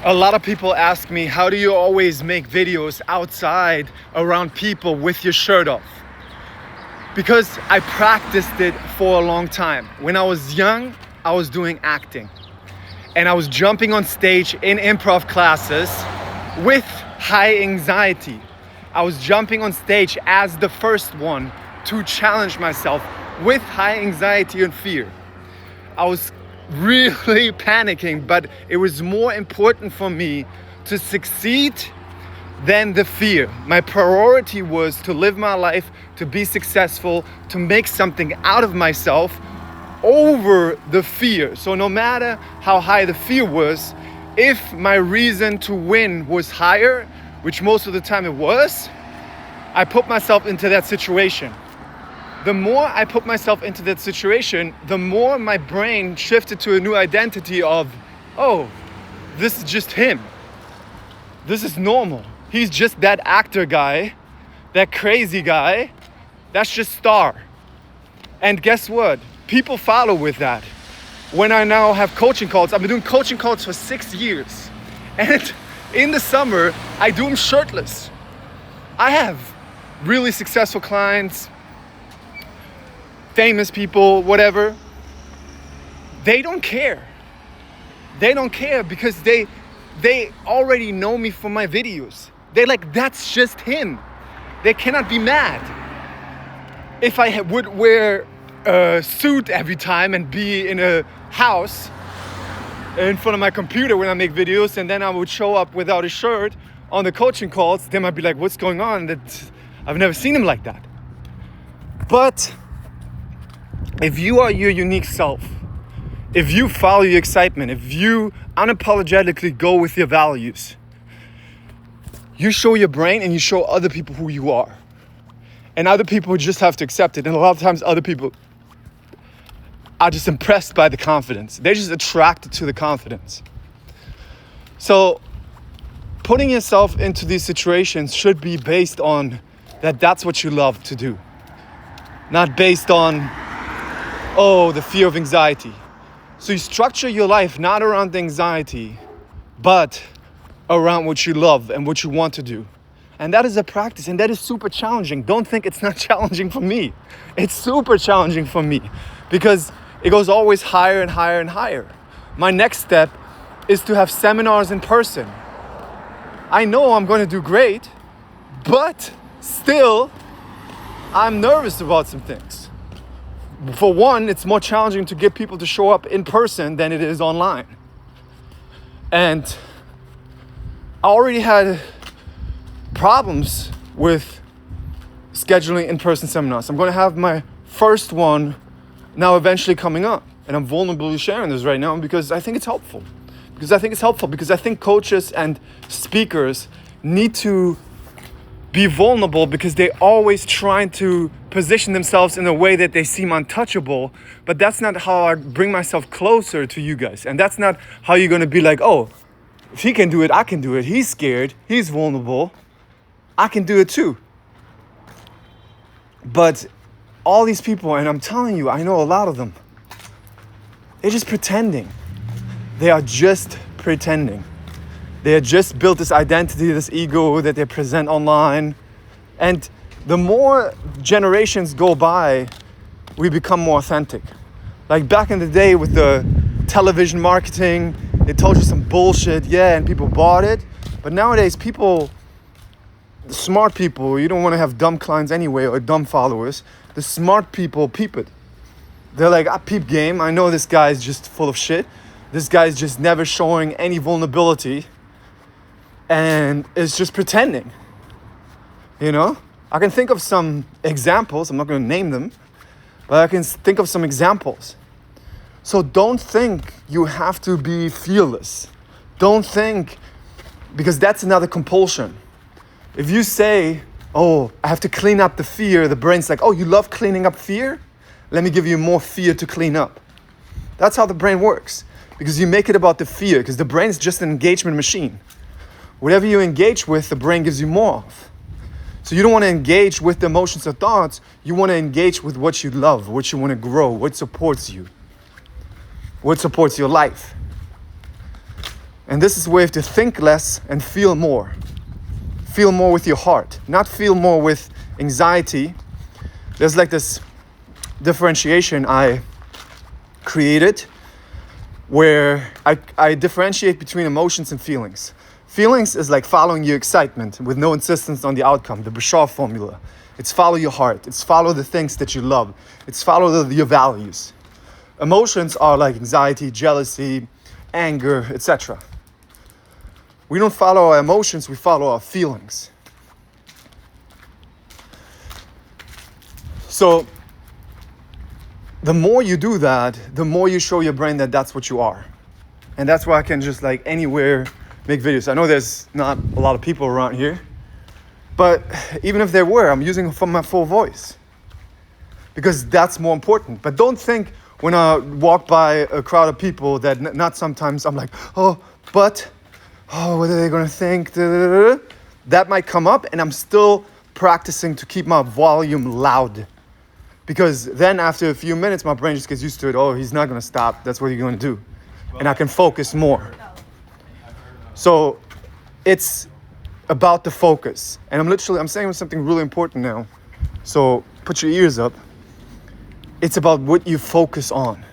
A lot of people ask me, how do you always make videos outside around people with your shirt off? Because I practiced it for a long time. When I was young, I was doing acting. And I was jumping on stage in improv classes with high anxiety. I was jumping on stage as the first one to challenge myself with high anxiety and fear. I was really panicking, but it was more important for me to succeed than the fear. My priority was to live my life, to be successful, to make something out of myself over the fear. So no matter how high the fear was, if my reason to win was higher, which most of the time it was, I put myself into that situation. The more I put myself into that situation, the more my brain shifted to a new identity of, oh, this is just him. This is normal. He's just that actor guy, that crazy guy. That's just star. And guess what? People follow with that. When I now have coaching calls, I've been doing coaching calls for 6 years. And in the summer, I do them shirtless. I have really successful clients, famous people, whatever. They don't care. They don't care because they already know me from my videos. They're like, that's just him. They cannot be mad. If I would wear a suit every time and be in a house in front of my computer when I make videos, and then I would show up without a shirt on the coaching calls, they might be like, what's going on? I've never seen him like that. But if you are your unique self, if you follow your excitement, if you unapologetically go with your values, you show your brain and you show other people who you are. And other people just have to accept it. And a lot of times other people are just impressed by the confidence. They're just attracted to the confidence. So putting yourself into these situations should be based on that's what you love to do. Not based on, the fear of anxiety. So you structure your life not around the anxiety, but around what you love and what you want to do. And that is a practice, and that is super challenging. Don't think it's not challenging for me. It's super challenging for me because it goes always higher and higher and higher. My next step is to have seminars in person. I know I'm going to do great, but still, I'm nervous about some things. For one, it's more challenging to get people to show up in person than it is online. And I already had problems with scheduling in-person seminars. I'm going to have my first one now eventually coming up. And I'm vulnerably sharing this right now because I think it's helpful. Because I think coaches and speakers need to be vulnerable because they're always trying to position themselves in a way that they seem untouchable. But that's not how I bring myself closer to you guys. And that's not how you're going to be like, oh, if he can do it, I can do it. He's scared. He's vulnerable. I can do it too. But all these people, and I'm telling you, I know a lot of them, they're just pretending. They are just pretending. They have just built this identity, this ego that they present online. And the more generations go by, we become more authentic. Like back in the day with the television marketing, they told you some bullshit, and people bought it. But nowadays, the smart people, you don't want to have dumb clients anyway or dumb followers. The smart people peep it. They're like, I peep game. I know this guy's just full of shit. This guy's just never showing any vulnerability. And it's just pretending. You know? I can think of some examples. I'm not going to name them. But I can think of some examples. So don't think you have to be fearless. Don't think, because that's another compulsion. If you say, oh, I have to clean up the fear, the brain's like, oh, you love cleaning up fear? Let me give you more fear to clean up. That's how the brain works. Because you make it about the fear, because the brain is just an engagement machine. Whatever you engage with, the brain gives you more of. So you don't want to engage with the emotions or thoughts. You want to engage with what you love, what you want to grow, what supports you, what supports your life. And this is a way to think less and feel more. Feel more with your heart, not feel more with anxiety. There's like this differentiation I created where I differentiate between emotions and feelings. Feelings is like following your excitement with no insistence on the outcome, the Bashar formula. It's follow your heart. It's follow the things that you love. It's follow your values. Emotions are like anxiety, jealousy, anger, etc. We don't follow our emotions, we follow our feelings. So the more you do that, the more you show your brain that that's what you are. And that's why I can just like anywhere make videos. I know there's not a lot of people around here, but even if there were, I'm using it from my full voice because that's more important. But don't think when I walk by a crowd of people that not sometimes I'm like, what are they gonna think? That might come up, and I'm still practicing to keep my volume loud. Because then after a few minutes, my brain just gets used to it. Oh, he's not gonna stop. That's what you're gonna do. And I can focus more. So it's about the focus. And I'm saying something really important now. So put your ears up. It's about what you focus on.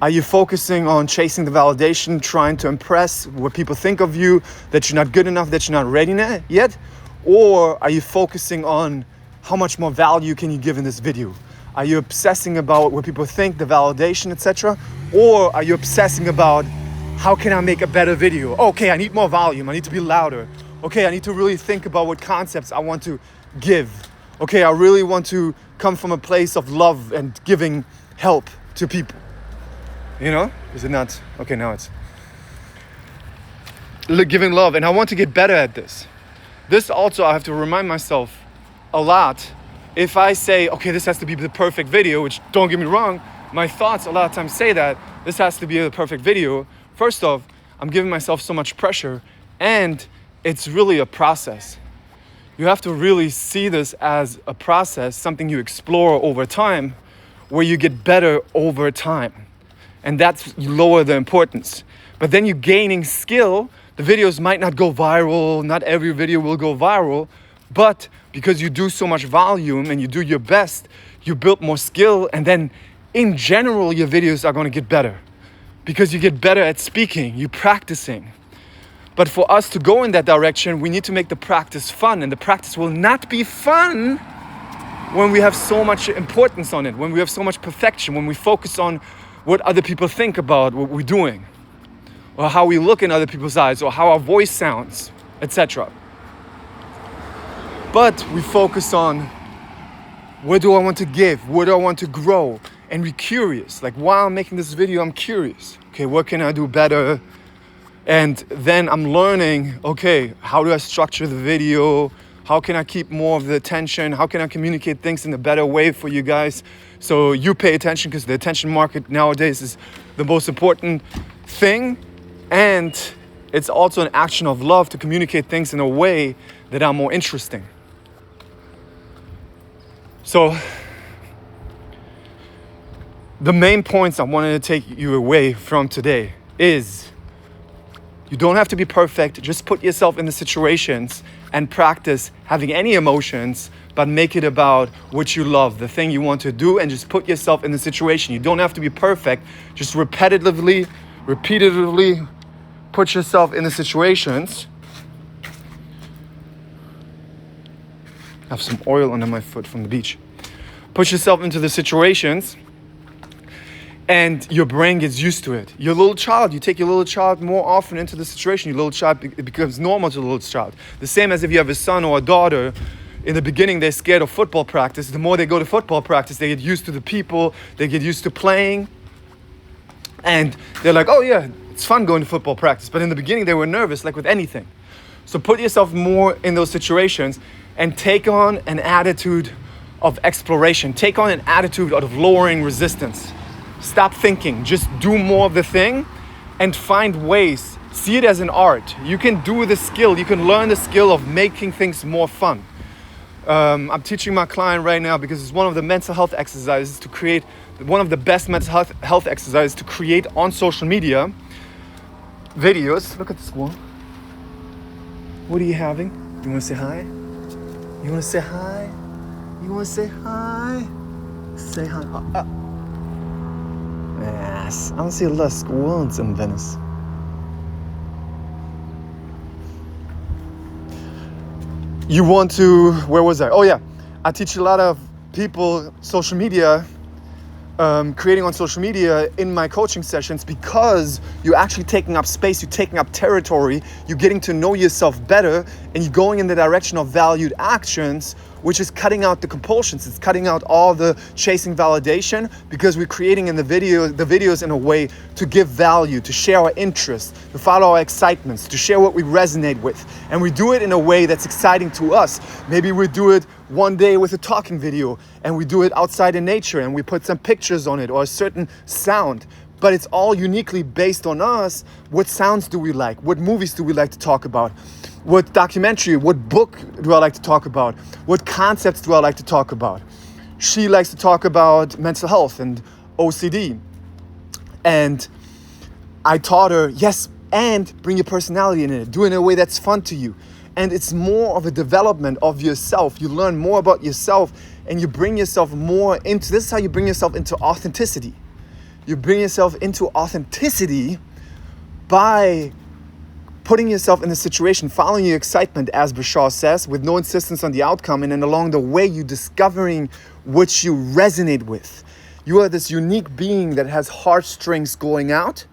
Are you focusing on chasing the validation, trying to impress what people think of you, that you're not good enough, that you're not ready yet? Or are you focusing on how much more value can you give in this video? Are you obsessing about what people think, the validation, etc.? Or are you obsessing about how can I make a better video? Okay, I need more volume. I need to be louder. Okay, I need to really think about what concepts I want to give. Okay, I really want to come from a place of love and giving help to people. You know? Is it not? Okay, now it's giving love. And I want to get better at this. This also, I have to remind myself a lot. If I say, okay, this has to be the perfect video, which don't get me wrong, my thoughts a lot of times say that this has to be the perfect video. First off, I'm giving myself so much pressure, and it's really a process. You have to really see this as a process, something you explore over time, where you get better over time. And that's, you lower the importance. But then you're gaining skill. The videos might not go viral. Not every video will go viral. But because you do so much volume and you do your best, you build more skill. And then in general, your videos are going to get better. Because you get better at speaking, you're practicing. But for us to go in that direction, we need to make the practice fun. And the practice will not be fun when we have so much importance on it, when we have so much perfection, when we focus on what other people think about what we're doing, or how we look in other people's eyes, or how our voice sounds, etc. But we focus on what do I want to give, what do I want to grow, and we're curious. Like while I'm making this video, I'm curious. Okay, what can I do better? And then I'm learning, okay, how do I structure the video? How can I keep more of the attention? How can I communicate things in a better way for you guys? So you pay attention, because the attention market nowadays is the most important thing. And it's also an action of love to communicate things in a way that are more interesting. So the main points I wanted to take you away from today is you don't have to be perfect. Just put yourself in the situations and practice having any emotions, but make it about what you love, the thing you want to do, and just put yourself in the situation. You don't have to be perfect. Just repeatedly put yourself in the situations. I have some oil under my foot from the beach. Put yourself into the situations, and your brain gets used to it. Your little child, you take your little child more often into the situation. Your little child, it becomes normal to the little child. The same as if you have a son or a daughter. In the beginning, they're scared of football practice. The more they go to football practice, they get used to the people. They get used to playing. And they're like, oh yeah, it's fun going to football practice. But in the beginning, they were nervous, like with anything. So put yourself more in those situations and take on an attitude of exploration. Take on an attitude of lowering resistance. Stop thinking, just do more of the thing and find ways. See it as an art. You can do the skill, you can learn the skill of making things more fun. I'm teaching my client right now because it's one of the mental health exercises to create, one of the best mental health exercises to create on social media. videos. Look at the squirrel. What are you having? You want to say hi? You want to say hi? You want to say hi? Say hi. Yes, I don't see a lot of squirrels in Venice. You want to, where was I? Oh yeah, I teach a lot of people social media, creating on social media in my coaching sessions, because you're actually taking up space, you're taking up territory, you're getting to know yourself better, and you're going in the direction of valued actions, which is cutting out the compulsions. It's cutting out all the chasing validation, because we're creating in the videos in a way to give value, to share our interests, to follow our excitements, to share what we resonate with. And we do it in a way that's exciting to us. Maybe we do it one day with a talking video, and we do it outside in nature, and we put some pictures on it or a certain sound. But it's all uniquely based on us. What sounds do we like? What movies do we like to talk about? What documentary, what book do I like to talk about? What concepts do I like to talk about? She likes to talk about mental health and OCD. And I taught her, yes, and bring your personality in it. Do it in a way that's fun to you. And it's more of a development of yourself. You learn more about yourself, and you bring yourself more into, this is how you bring yourself into authenticity. You bring yourself into authenticity by putting yourself in a situation, following your excitement, as Bashar says, with no insistence on the outcome, and then along the way, you discovering what you resonate with. You are this unique being that has heartstrings going out,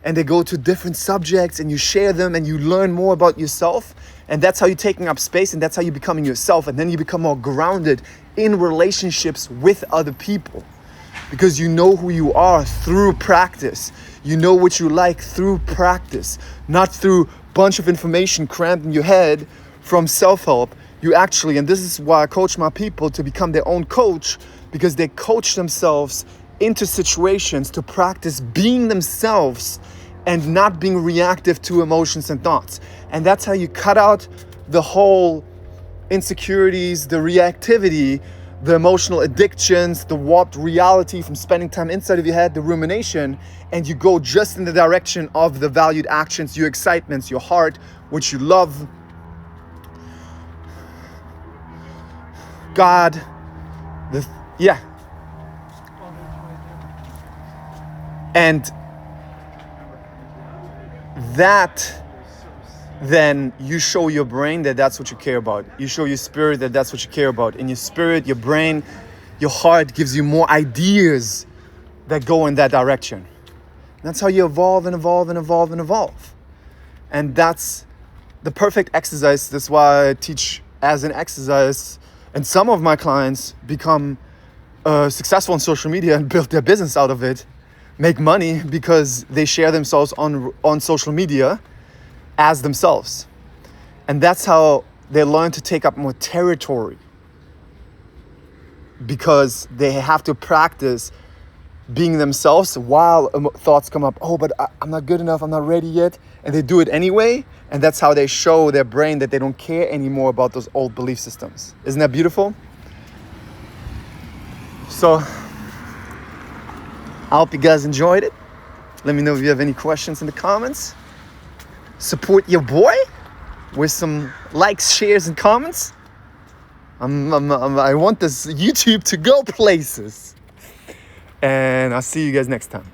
and they go to different subjects, and you share them, and you learn more about yourself, and that's how you're taking up space, and that's how you're becoming yourself, and then you become more grounded in relationships with other people, because you know who you are through practice. You know what you like through practice, not through a bunch of information crammed in your head from self-help. You actually, and this is why I coach my people to become their own coach, because they coach themselves into situations to practice being themselves and not being reactive to emotions and thoughts. And that's how you cut out the whole insecurities, the reactivity, the emotional addictions, the warped reality from spending time inside of your head, the rumination, and you go just in the direction of the valued actions, your excitements, your heart, what you love, God, and that, then you show your brain that that's what you care about. You show your spirit that that's what you care about. And your spirit, your brain, your heart gives you more ideas that go in that direction. And that's how you evolve and evolve and evolve and evolve. And that's the perfect exercise. That's why I teach as an exercise. And some of my clients become successful on social media and build their business out of it, make money because they share themselves on social media as themselves. And that's how they learn to take up more territory, because they have to practice being themselves while thoughts come up. Oh, but I'm not good enough, I'm not ready yet. And they do it anyway. And that's how they show their brain that they don't care anymore about those old belief systems. Isn't that beautiful? So I hope you guys enjoyed it. Let me know if you have any questions in the comments. Support your boy with some likes, shares, and comments. I want this YouTube to go places. And I'll see you guys next time.